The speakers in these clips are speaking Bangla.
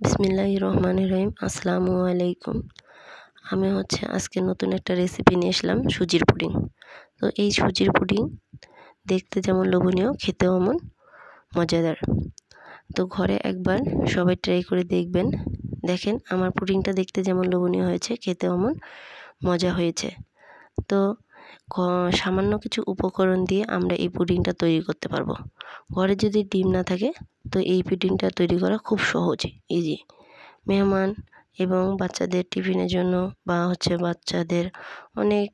বিসমিল্লাহির রহমানির রহিম। আসসালামু আলাইকুম। আমি আজকে নতুন একটা রেসিপি নিয়ে আসলাম, সুজির পুডিং। তো এই সুজির পুডিং দেখতে যেমন লোভনীয়, খেতেও এমন মজাদার। তো ঘরে একবার সবাই ট্রাই করে দেখবেন। দেখেন আমার পুডিংটা দেখতে যেমন লোভনীয় হয়েছে, খেতেও এমন মজা হয়েছে। তো সামান্য কিছু উপকরণ দিয়ে আমরা এই পুডিংটা তৈরি করতে পারবো। ঘরে যদি ডিম না থাকে তো এই পুডিংটা তৈরি করা খুব সহজ, ইজি। মেহমান এবং বাচ্চাদের টিফিনের জন্য বা বাচ্চাদের অনেক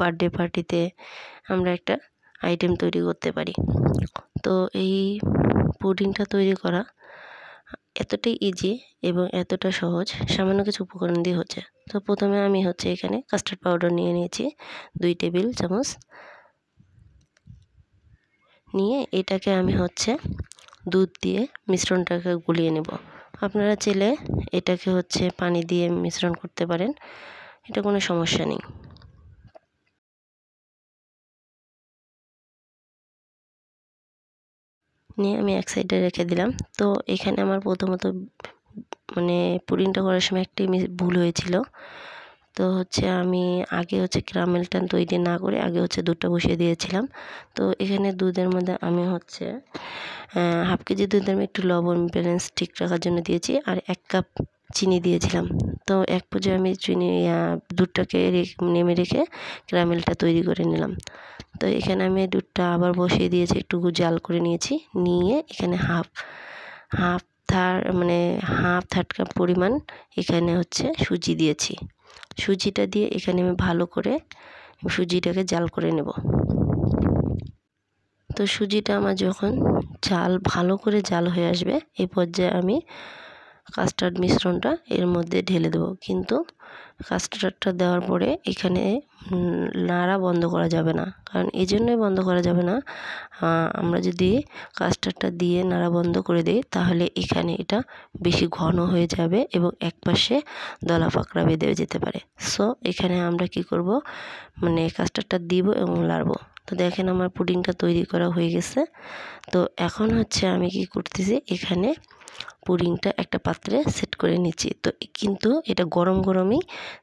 বার্থডে পার্টিতে আমরা একটা আইটেম তৈরি করতে পারি। তো এই পুডিংটা তৈরি করা এতটাই ইজি এবং এতটা সহজ, সামান্য কিছু উপকরণ দিয়ে হচ্ছে। তো প্রথমে আমি এখানে কাস্টার্ড পাউডার নিয়ে নিয়েছি 2 টেবিল চামচ। নিয়ে এটাকে আমি দুধ দিয়ে মিশ্রণটাকে গুলিয়ে নেব। আপনারা চাইলে এটাকে পানি দিয়ে মিশ্রণ করতে পারেন, এটা কোনো সমস্যা নেই। নিয়ে আমি এক সাইডে রেখে দিলাম। তো এখানে আমার প্রথমত পুডিংটা করার সময় একটি ভুল হয়েছিল। তো আমি আগে ক্যারামেলটা তৈরি না করে আগে দুধটা বসিয়ে দিয়েছিলাম। তো এখানে দুধের মধ্যে আমি হাফ কেজি দুধের একটু লবণ ব্যালেন্স ঠিক রাখার জন্য দিয়েছি, আর 1 কাপ চিনি দিয়েছিলাম। তো এক পর্যায়ে আমি দুধটাকে নেমে রেখে ক্যারামেলটা তৈরি করে নিলাম। তো এখানে আমি দুধটা আবার বসিয়ে দিয়েছি, একটু জাল করে নিয়েছি। নিয়ে এখানে হাফ থার্ড কাপ পরিমাণ এখানে সুজি দিয়েছি। সুজিটা দিয়ে এখানে আমি ভালো করে সুজিটাকে জাল করে নেব। তো সুজিটা আমার যখন ভালো করে জাল হয়ে আসবে, এই পর্যায়ে আমি কাস্টার্ড মিশ্রণটা এর মধ্যে ঢেলে দেবো। কিন্তু কাস্টার্ডটা দেওয়ার পরে এখানে নাড়া বন্ধ করা যাবে না। কারণ এই জন্যই বন্ধ করা যাবে না, আমরা যদি কাস্টার্ডটা দিয়ে নাড়া বন্ধ করে দিই তাহলে এখানে এটা বেশি ঘন হয়ে যাবে এবং একপাশে দলা পাকড়া বেঁধে যেতে পারে। সো এখানে আমরা কি করব, কাস্টার্ডটা দিব এবং লাড়বো। তো দেখেন আমার পুডিংটা তৈরি করা হয়ে গেছে। তো এখন আমি কি করতেছি, এখানে পুডিংটা একটা পাত্রে সেট করে নিচ্ছি। তো কিন্তু এটা গরম গরমই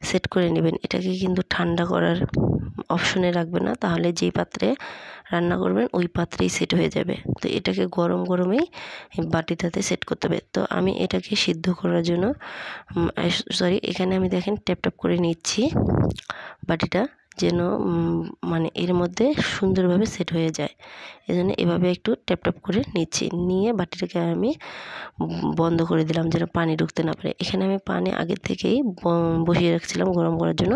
সেট করে নেবেন, এটাকে কিন্তু ঠান্ডা করার অপশনে রাখবেন না, তাহলে যেই পাত্রে রান্না করবেন ওই পাত্রেই সেট হয়ে যাবে। তো এটাকে গরম গরমেই বাটিটাতে সেট করতে হবে। তো আমি এটাকে সিদ্ধ করার জন্য এখানে আমি দেখেন ট্যাপ করে নিচ্ছি বাটিটা, যেন এর মধ্যে সুন্দরভাবে সেট হয়ে যায়। এজন্য এভাবে একটু ট্যাপ করে নিচ্ছি। নিয়ে বাটিটাকে আমি বন্ধ করে দিলাম যেন পানি ঢুকতে না পারে। এখানে আমি পানি আগে থেকেই বসিয়ে রাখছিলাম গরম করার জন্য।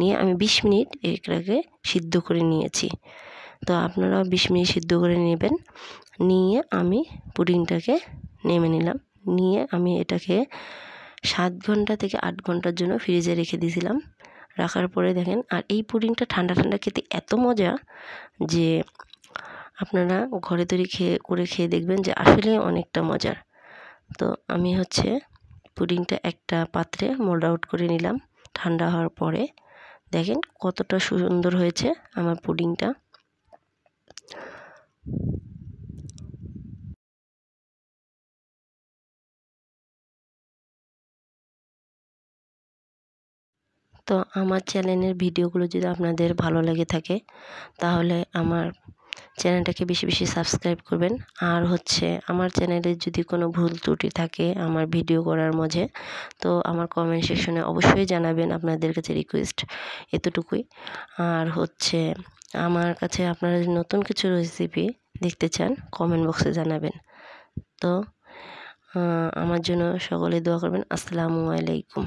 নিয়ে আমি 20 মিনিট এটাকে সিদ্ধ করে নিয়েছি। তো আপনারাও 20 মিনিট সিদ্ধ করে নেবেন। নিয়ে আমি পুডিংটাকে নেমে নিলাম। নিয়ে আমি এটাকে 7 ঘন্টা থেকে 8 ঘন্টার জন্য ফ্রিজে রেখে দিয়েছিলাম। রাখার পরে দেখেন, আর এই পুডিংটা ঠান্ডা খেতে এত মজা যে আপনারা ঘরে তৈরি খেয়ে দেখবেন যে আসলে অনেকটা মজার। তো আমি পুডিংটা একটা পাত্রে মোল্ড আউট করে নিলাম ঠান্ডা হওয়ার পরে। দেখেন কতটা সুন্দর হয়েছে আমার পুডিংটা। তো আমার চ্যানেলের ভিডিওগুলো যদি আপনাদের ভালো লেগে থাকে তাহলে আমার চ্যানেলটাকে বেশি সাবস্ক্রাইব করবেন। আর আমার চ্যানেলে যদি কোনো ভুল ত্রুটি থাকে আমার ভিডিও করার মাঝে, তো আমার কমেন্ট সেকশনে অবশ্যই জানাবেন। আপনাদের কাছে রিকোয়েস্ট এতটুকুই। আর আমার কাছে আপনারা যদি নতুন কিছু রেসিপি দেখতে চান কমেন্ট বক্সে জানাবেন। তো আমার জন্য সকলে দোয়া করবেন। আসসালামু আলাইকুম।